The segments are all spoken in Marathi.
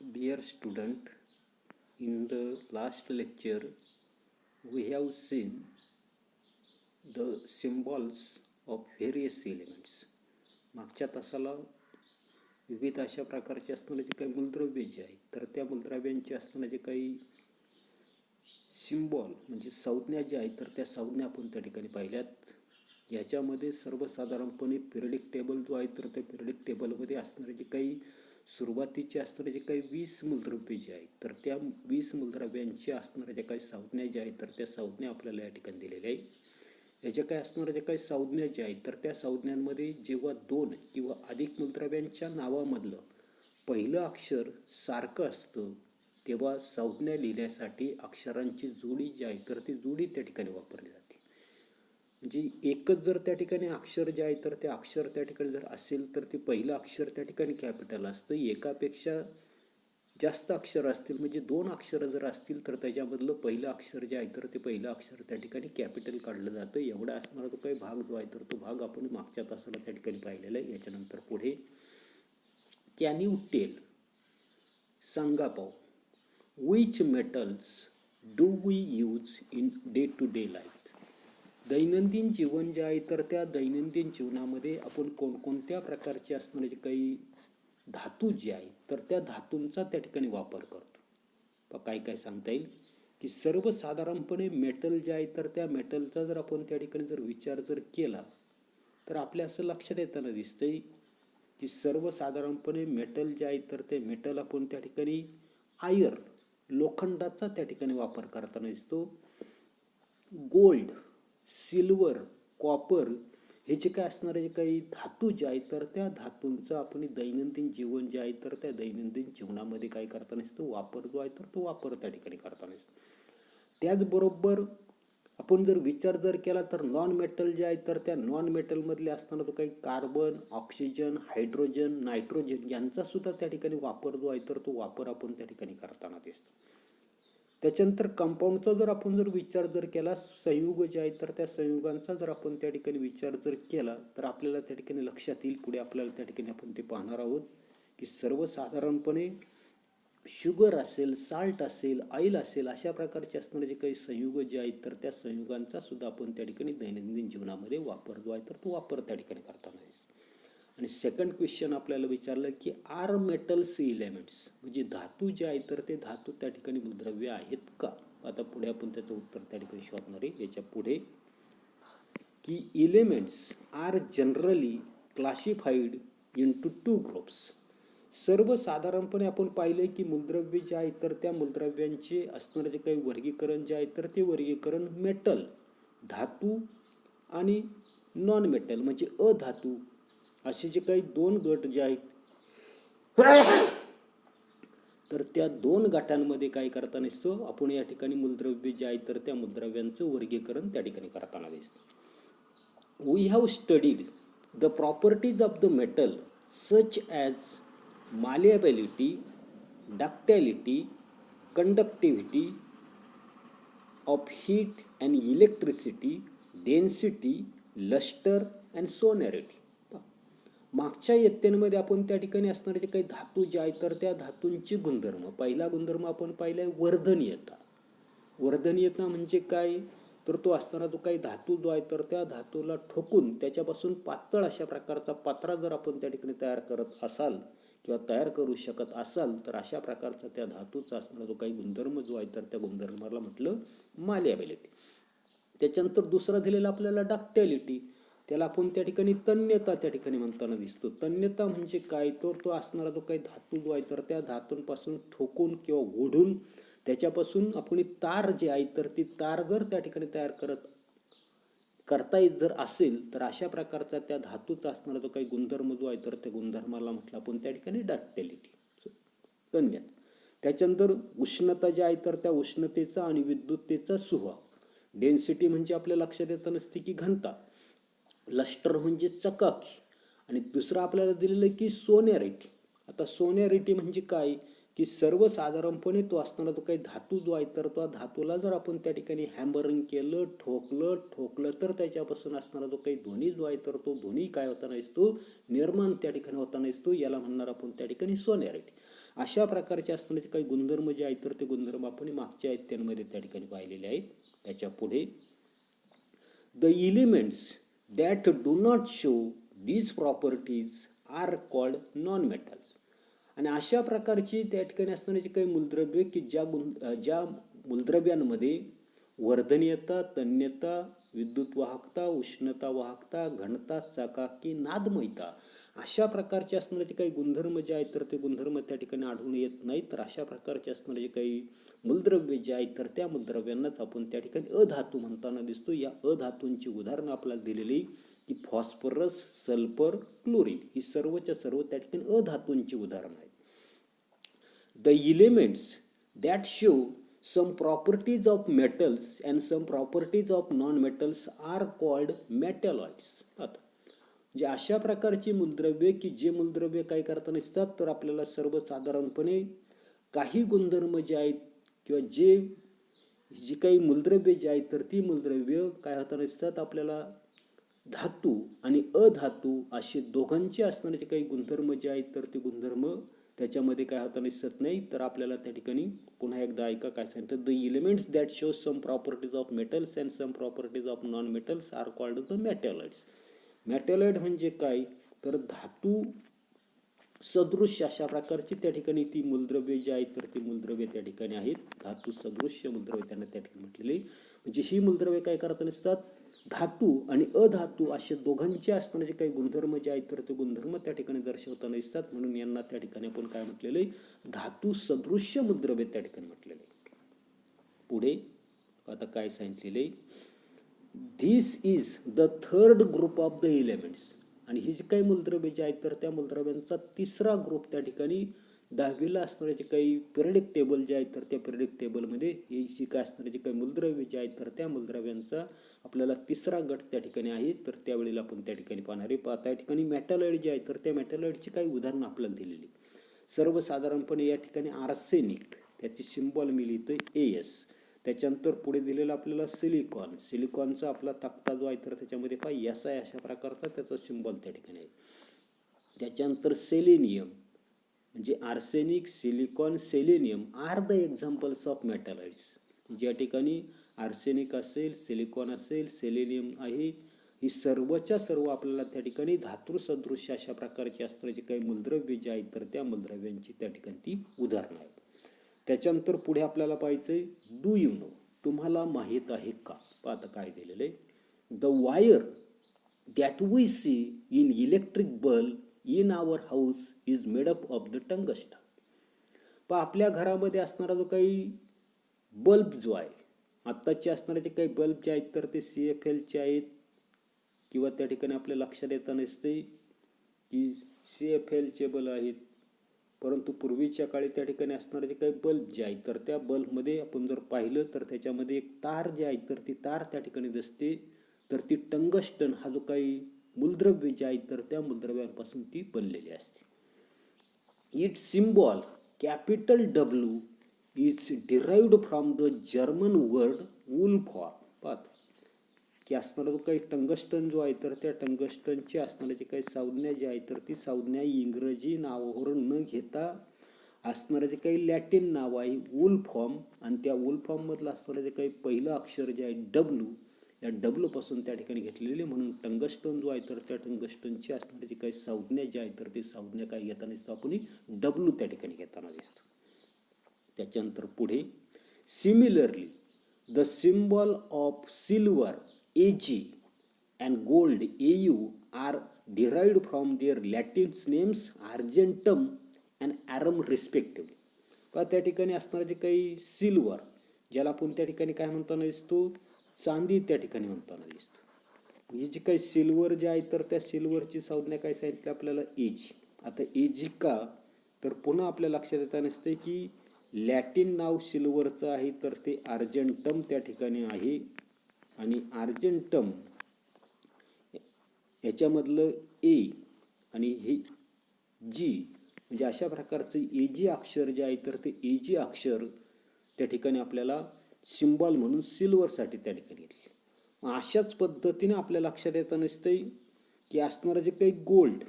Dear student, in the last lecture we have seen the symbols of various elements. मागच्या तासाला विविध अशा प्रकारचे असणारे जे काही मूलद्रव्ये जे आहेत तर त्या मूलद्रव्यांचे असणारे जे काही सिम्बॉल म्हणजे संज्ञा ज्या आहेत तर त्या संज्ञा आपण त्या ठिकाणी पाहिल्यात. याच्यामध्ये सर्वसाधारणपणे पिरियडिक टेबल जो आहे तर त्या पिरियडिक टेबलमध्ये असणारे जे काही सुरुवातीचे असणारे जे काही 20 मूलद्रव्ये जे आहेत तर त्या 20 मूलद्रव्यांचे असणाऱ्या ज्या काही संज्ञा ज्या आहेत तर त्या संज्ञा आपल्याला या ठिकाणी दिलेल्या आहे. याच्या काय असणाऱ्या ज्या काही संज्ञा ज्या आहेत तर त्या संज्ञांमध्ये जेव्हा 2 किंवा अधिक मूलद्रव्यांच्या नावामधलं पहिलं अक्षर सारखं असतं तेव्हा संज्ञा लिहिण्यासाठी अक्षरांची जोडी जी आहे तर ती जोडी त्या ठिकाणी वापरली जाते. म्हणजे एकच जर त्या ठिकाणी अक्षर जे आहे तर ते अक्षर त्या ठिकाणी जर असेल तर ते पहिलं अक्षर त्या ठिकाणी कॅपिटल असतं. एकापेक्षा जास्त अक्षर असतील म्हणजे 2 अक्षरं जर असतील तर त्याच्यामधलं पहिलं अक्षर जे आहे तर ते पहिलं अक्षर त्या ठिकाणी कॅपिटल काढलं जातं. एवढा असणारा तो काही भाग जो आहे तर तो भाग आपण मागच्या तासाला त्या ठिकाणी पाहिलेला आहे. याच्यानंतर पुढे कॅन यू टेल, सांगा पाहू, which metals do we use in day to day life. दैनंदिन जीवन जे आहे तर त्या दैनंदिन जीवनामध्ये आपण कोणकोणत्या प्रकारचे असणारे जे काही धातू जे आहे तर त्या धातूंचा त्या ठिकाणी वापर करतो. काय काय सांगता येईल की सर्वसाधारणपणे मेटल जे आहे तर त्या मेटलचा जर आपण त्या ठिकाणी जर विचार जर केला तर आपल्या असं लक्षात येताना दिसतंय की सर्वसाधारणपणे मेटल जे आहे तर ते मेटल आपण त्या ठिकाणी आयर्न, लोखंडाचा त्या ठिकाणी वापर करताना दिसतो. गोल्ड, सिल्वर, कॉपर हे जे काय असणारे जे काही धातू जे आहेत तर त्या धातूंचा आपण दैनंदिन जीवन जे आहे तर त्या दैनंदिन जीवनामध्ये काय करताना दिसतो वापर जो आहे तर तो वापर त्या ठिकाणी करताना दिसतो. त्याचबरोबर आपण जर विचार जर केला तर नॉन मेटल जे आहे तर त्या नॉन मेटलमधले असताना तो काही कार्बन, ऑक्सिजन, हायड्रोजन, नायट्रोजन यांचा सुद्धा त्या ठिकाणी वापर जो आहे तर तो वापर आपण त्या ठिकाणी करताना दिसतो. त्याच्यानंतर कंपाऊंडचा जर आपण जर विचार जर केला, संयुग जे आहेत तर त्या संयुगांचा जर आपण त्या ठिकाणी विचार जर केला तर आपल्याला त्या ठिकाणी लक्षात येईल, पुढे आपल्याला त्या ठिकाणी आपण ते पाहणार आहोत की सर्वसाधारणपणे शुगर असेल, साल्ट असेल, ऑइल असेल अशा प्रकारचे असणारे जे काही संयुग जे आहेत तर त्या संयुगांचा सुद्धा आपण त्या ठिकाणी दैनंदिन जीवनामध्ये वापर जो आहे तर तो वापर त्या ठिकाणी करताना दिसतो. आणि सेकंड क्वेश्चन आपल्याला विचारलं की आर मेटल्स एलिमेंट्स म्हणजे धातू जे आहेत तर ते धातू त्या ठिकाणी मूलद्रव्य आहेत का. आता पुढे आपण त्याचं उत्तर त्या ठिकाणी शोधणार आहे. याच्या पुढे की elements are generally classified into 2 groups. सर्वसाधारणपणे आपण पाहिलं की मूलद्रव्य जे आहेत तर त्या मूलद्रव्यांचे असणारे जे काही वर्गीकरण जे आहे तर ते वर्गीकरण मेटल, धातू आणि नॉन मेटल म्हणजे अधातू असे जे काही 2 गट जे आहेत तर त्या 2 गटांमध्ये काय करताना दिसतो आपण या ठिकाणी मूलद्रव्य जे आहेत तर त्या मूलद्रव्यांचं वर्गीकरण त्या ठिकाणी करताना दिसतं. We have studied the properties of the metal such as malleability, ductility, conductivity of heat and electricity, density, lustre and sonority. मागच्या इयत्तेमध्ये आपण त्या ठिकाणी असणारे जे काही धातू जे आहेत तर त्या धातूंचे गुणधर्म, पहिला गुणधर्म आपण पाहिला आहे वर्धनीयता. वर्धनीयता म्हणजे काय तर तो असणारा जो काही धातू जो आहे तर त्या धातूला ठोकून त्याच्यापासून पातळ अशा प्रकारचा पत्रा जर आपण त्या ठिकाणी तयार करत असाल किंवा तयार करू शकत असाल तर अशा प्रकारचा त्या धातूचा असणारा जो काही गुणधर्म जो आहे तर त्या गुणधर्माला म्हटलं मालिएबिलिटी. त्याच्यानंतर दुसरा दिलेला आपल्याला डक्टिलिटी, त्याला आपण त्या ठिकाणी तन्यता त्या ठिकाणी म्हणताना दिसतो. तन्यता म्हणजे काय तर तो असणारा जो काही धातू जो आहे तर त्या धातूंपासून ठोकून किंवा ओढून त्याच्यापासून आपण तार जे आहे तर ती तार जर त्या ठिकाणी तयार करता येत जर असेल तर अशा प्रकारचा त्या धातूचा असणारा जो काही गुणधर्म जो आहे तर त्या गुणधर्माला म्हटलं आपण त्या ठिकाणी डक्टिलिटी, तन्यता. त्याच्यानंतर उष्णता जी आहे तर त्या उष्णतेचा आणि विद्युततेचा सुवाहक. डेन्सिटी म्हणजे आपल्या लक्षात येत नसते की घनता. लस्टर म्हणजे चकाकी. आणि दुसरं आपल्याला दिलेलं की सोनेरिटी. आता सोनेरिटी म्हणजे काय की सर्वसाधारणपणे तो असणारा जो काही धातू जो आहे तर तो धातूला जर आपण त्या ठिकाणी हॅमरिंग केलं, ठोकलं तर त्याच्यापासून असणारा जो काही ध्वनी जो आहे तर तो ध्वनी काय होताना दिसतो निर्माण त्या ठिकाणी होताना दिसतो. याला म्हणणार आपण त्या ठिकाणी सोनेरिटी. अशा प्रकारचे असणारे काही गुणधर्म जे आहेत तर ते गुणधर्म आपण मागच्या अध्यायांमध्ये त्या ठिकाणी पाहिलेले आहेत. त्याच्या पुढे the elements that do not show these properties are called non metals. आणि अशा प्रकारची त्या ठिकाणी असणारी काही मूलद्रव्ये की ज्या मूलद्रव्यांमध्ये वर्धनीयता, तन्यता, विद्युत वाहकता, उष्णता वाहकता, घनता, चकाकी, नादमयता अशा प्रकारचे असणारे काही गुणधर्म जे आहेत तर ते गुणधर्म त्या ठिकाणी आढळून येत नाहीत. तर अशा प्रकारचे असणारे काही मूलद्रव्ये जे आहेत तर त्या मूलद्रव्यांनाच आपण त्या ठिकाणी अधातू म्हणताना दिसतो. या अधातूंची उदाहरणं आपल्याला दिलेली की फॉस्फरस, सल्फर, क्लोरीन ही सर्वच्या सर्व त्या ठिकाणी अधातूंची उदाहरणं आहेत. The elements that show some properties of metals and some properties of non-metals are called metalloids. म्हणजे अशा प्रकारची मूलद्रव्ये की जे मूलद्रव्ये काय करताना असतात तर आपल्याला सर्वसाधारणपणे काही गुणधर्म जे आहेत किंवा जी काही मूलद्रव्ये जे आहेत तर ती मूलद्रव्य काय होताना असतात आपल्याला धातू आणि अधातू असे दोघांचे असणारे काही गुणधर्म जे आहेत तर ते गुणधर्म त्याच्यामध्ये काय होताना दिसत नाही. तर आपल्याला त्या ठिकाणी पुन्हा एकदा ऐका काय सांगतात. The elements that show some properties of metals and some properties of non metals are called the metalloids. Metalloid म्हणजे काय तर धातू सदृश्य अशा प्रकारची त्या ठिकाणी ती मूलद्रव्ये जी आहेत तर ती मूलद्रव्ये त्या ठिकाणी आहेत. धातू सदृश्य मूलद्रव्ये त्यांना त्या ठिकाणी म्हटलेली. म्हणजे ही मूलद्रव्ये काय करताना असतात धातू आणि अधातू असे दोघांचे असणारे काही गुणधर्म जे आहेत तर ते गुणधर्म त्या ठिकाणी दर्शवताना दिसतात. म्हणून यांना त्या ठिकाणी आपण काय म्हटलेलं आहे धातू सदृश्य मूलद्रव्ये त्या ठिकाणी म्हटलेले. पुढे आता काय सांगितलेले this is the third group of the elements. आणि ही जी काही मूलद्रव्ये जे आहेत तर त्या मूलद्रव्यांचा तिसरा ग्रुप त्या ठिकाणी 10वीला असणारे काही पिरियडिक टेबल जे आहेत तर त्या पिरियडिक टेबलमध्ये ही जी काय असणारे काही मूलद्रव्ये जे आहेत तर त्या मूलद्रव्यांचा आपल्याला तिसरा गट त्या ठिकाणी आहे. तर त्यावेळेला आपण त्या ठिकाणी पाहणार आहे. त्या ठिकाणी मेटॅलॉइड जे आहेत तर त्या मेटॅलॉइडची काही उदाहरणं आपल्याला दिलेली. सर्वसाधारणपणे या ठिकाणी आर्सेनिक त्याची सिम्बॉल मी लिहितोय AS. त्याच्यानंतर पुढे दिलेला आपल्याला सिलिकॉन. सिलिकॉनचा आपला तक्ता जो आहे तर त्याच्यामध्ये पहा SI अशा प्रकारचा त्याचा सिम्बॉल त्या ठिकाणी आहे. त्याच्यानंतर सेलेनियम म्हणजे arsenic, silicon, selenium are the examples of metalloids. ज्या ठिकाणी आर्सेनिक असेल, सिलिकॉन असेल, सेलेनियम आहे ही सर्वच्या सर्व आपल्याला त्या ठिकाणी धातुसदृश्य अशा प्रकारची असणारी काही मूलद्रव्ये जी आहेत तर त्या मूलद्रव्यांची त्या ठिकाणी ती उदाहरणं आहेत. त्याच्यानंतर पुढे आपल्याला पाहायचंय डू यू नो तुम्हाला माहीत आहे का. आता काय दिलेलं आहे the wire that we see in electric bulb in our house is made up of the tungsten. पण आपल्या घरामध्ये असणारा जो काही बल्ब जो आहे आत्ताचे असणारे जे काही बल्ब जे आहेत तर ते CFLचे आहेत किंवा त्या ठिकाणी आपल्या लक्षात येताना दिसते की CFLचे बल्ब आहेत. परंतु पूर्वीच्या काळी त्या ठिकाणी असणारे जे काही बल्ब जे आहेत तर त्या बल्बमध्ये आपण जर पाहिलं तर त्याच्यामध्ये एक तार जे आहे तर ती तार त्या ठिकाणी दिसते. तर ती टंगस्टन हा जो काही मूलद्रव्य जे आहेत तर त्या मूलद्रव्यांपासून ती बनलेली असते. It symbol capital W is derived from the German word wolfram. पाहतो की असणारा जो काही टंगस्टन जो आहे तर त्या टंगस्टनची असणारी जी काही संज्ञा जी आहे तर ती संज्ञा इंग्रजी नावावरून न घेता असणारं जे काही लॅटिन नाव आहे वूलफॉर्म आणि त्या वूलफॉर्ममधलं असणारं जे काही पहिलं अक्षर जे आहे W या W पासून त्या ठिकाणी घेतलेले. म्हणून टंगस्टन जो आहे तर त्या टंगस्टनची असणारी जी काही संज्ञा जी आहे तर ती संज्ञा काय घेताना दिसतो आपण W त्या ठिकाणी घेताना दिसतो. त्याच्यानंतर पुढे similarly the symbol of silver Ag and gold Au are derived from their Latin names argentum and arum respectively. त्या ठिकाणी असणारे जे काही सिल्वर ज्याला आपण त्या ठिकाणी काय म्हणताना दिसतो चांदी त्या ठिकाणी म्हणताना दिसतो. ही जी काही सिल्वर जे आहे तर त्या सिल्वरची संज्ञा काय सांगितली आपल्याला Ag. आता Ag का तर पुन्हा आपल्या लक्षात येताना दिसते की लॅटिन नाव सिल्वरचं आहे तर ते आर्जेंटम त्या ठिकाणी आहे. आणि आर्जेंटम याच्यामधलं A आणि हे G म्हणजे अशा प्रकारचं Ag अक्षर जे आहे तर ते Ag अक्षर त्या ठिकाणी आपल्याला सिम्बॉल म्हणून सिल्वरसाठी त्या ठिकाणी घेतले. अशाच पद्धतीने आपल्या लक्षात येताना दिसतंय की असणारं जे काही गोल्ड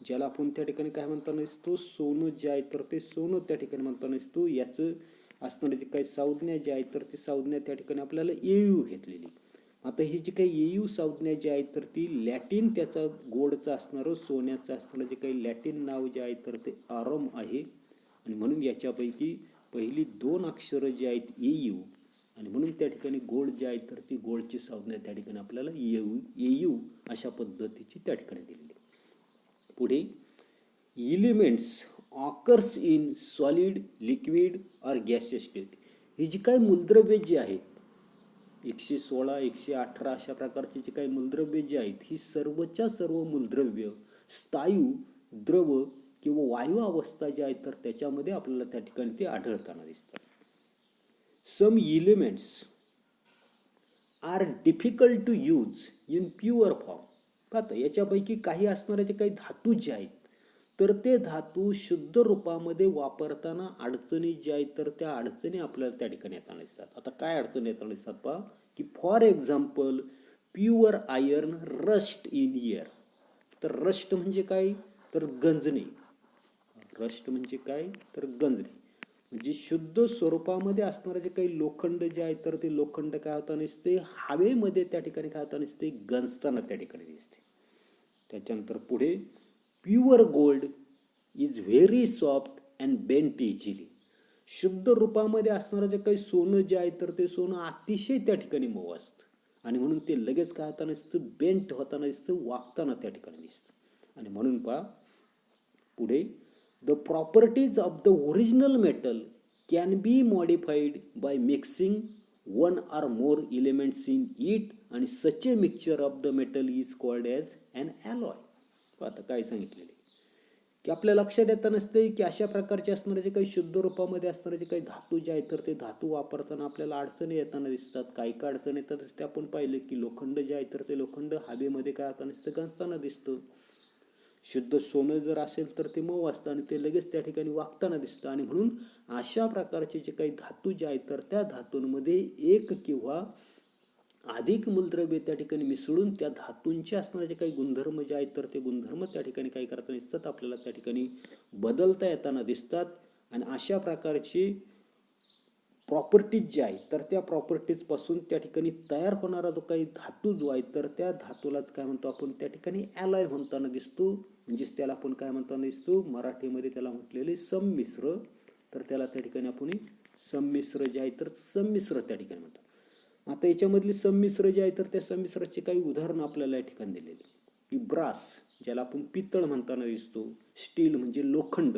ज्याला आपण त्या ठिकाणी काय म्हणताना दिसतो, सोनं जे आहे तर ते सोनं त्या ठिकाणी म्हणताना दिसतो. याचं असणारे जे काही संज्ञा जी आहे तर ती संज्ञा त्या ठिकाणी आपल्याला एयू घेतलेली. आता ही जी काही एयू संज्ञा जी आहे तर ती लॅटिन त्याचा गोडचं असणारं सोन्याचं असणारं जे काही लॅटिन नाव जे आहे तर ते आरम आहे. आणि म्हणून याच्यापैकी पहिली 2 अक्षरं जी आहेत एयू, आणि म्हणून त्या ठिकाणी गोल्ड जे आहे तर ती गोल्डची संज्ञा त्या ठिकाणी आपल्याला एयू अशा पद्धतीची त्या ठिकाणी दिलेली. पुढे elements occurs in solid, liquid और गॅसियस स्टेट. ही जी काही मूलद्रव्ये जी आहेत 116, 118 अशा प्रकारची जी काही मूलद्रव्ये जी आहेत ही सर्वच्या सर्व मूलद्रव्य स्थायू, द्रव किंवा वायू अवस्था जी आहेत तर त्याच्यामध्ये आपल्याला त्या ठिकाणी ते आढळताना दिसतात. Some elements are difficult to use in pure form. आता याच्यापैकी काही असणारे जे काही धातू जे आहेत तर ते धातू शुद्ध रूपामध्ये वापरताना अडचणी ज्या आहेत तर त्या अडचणी आपल्याला त्या ठिकाणी येताना दिसतात. आता काय अडचणी येताना दिसतात पहा, की for example pure iron rust in air. तर रस्ट म्हणजे काय, तर गंजणे. रस्ट म्हणजे काय, तर गंजणे. म्हणजे शुद्ध स्वरूपामध्ये असणारे जे काही लोखंड जे आहे तर ते लोखंड काय होताना दिसते, हवेमध्ये त्या ठिकाणी काय होताना दिसते, गंजताना त्या ठिकाणी दिसते. त्याच्यानंतर पुढे pure gold is very soft and bent easily. शुद्ध रूपामध्ये असणारं जे काही सोनं जे आहे तर ते सोनं अतिशय त्या ठिकाणी मऊ असतं आणि म्हणून ते लगेच काय होताना दिसतं, बेंट होताना दिसतं, वागताना त्या ठिकाणी दिसतं. आणि म्हणून पहा पुढे the properties of the original metal can be modified by mixing one or more elements in it आणि such a mixture of the metal is called as an alloy. आता काय सांगितलेले की आपल्या लक्षात येतं नसते की अशा प्रकारचे असणारे जे काही शुद्ध रूपामध्ये असणारे जे काही धातू जे आहेत तर ते धातू वापरताना आपल्याला अडचणी येताना दिसतात. काही काय अडचणी येतात ते आपण पाहिलं की लोखंड जे आहे तर ते लोखंड हवेमध्ये काय होताना दिसतं, गंजताना दिसतं. शुद्ध सोनं जर असेल तर ते मऊ असतं आणि ते लगेच त्या ठिकाणी वागताना दिसतं. आणि म्हणून अशा प्रकारचे जे काही धातू जे आहेत तर त्या धातूंमध्ये एक किंवा अधिक मूलद्रव्ये त्या ठिकाणी मिसळून त्या धातूंचे असणारे जे काही गुणधर्म जे आहेत तर ते गुणधर्म त्या ठिकाणी काय करताना दिसतात, आपल्याला त्या ठिकाणी बदलता येताना दिसतात. आणि अशा प्रकारची प्रॉपर्टीज जे आहेत तर त्या प्रॉपर्टीजपासून त्या ठिकाणी तयार होणारा जो काही धातू जो आहे तर त्या धातूलाच काय म्हणतो आपण, त्या ठिकाणी ॲलॉय म्हणताना दिसतो. म्हणजेच त्याला आपण काय म्हणताना दिसतो, मराठीमध्ये त्याला म्हटलेले संमिश्र. तर त्याला त्या ठिकाणी आपण संमिश्र जे आहे तर संमिश्र त्या ठिकाणी म्हणतात. आता याच्यामधली संमिश्र जे आहे तर त्या संमिश्राचे काही उदाहरणं आपल्याला या ठिकाणी दिलेली की ब्रास ज्याला आपण पितळ म्हणताना दिसतो, स्टील म्हणजे लोखंड,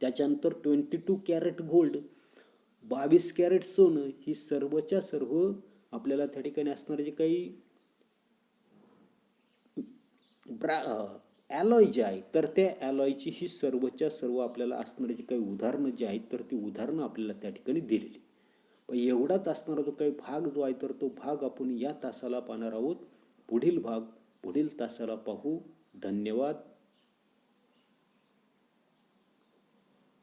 त्याच्यानंतर 22 कॅरेट गोल्ड 22 कॅरेट सोनं, ही सर्वच्या सर्व आपल्याला त्या ठिकाणी असणारे जे काही ॲलॉय जे आहे तर त्या ॲलॉयची ही सर्वच्या सर्व आपल्याला असणारे जे काही उदाहरणं जे आहेत तर ती उदाहरणं आपल्याला त्या ठिकाणी दिलेली. पण एवढाच असणारा जो काही भाग जो आहे तर तो भाग आपण या तासाला पाहणार आहोत. पुढील भाग पुढील तासाला पाहू. धन्यवाद.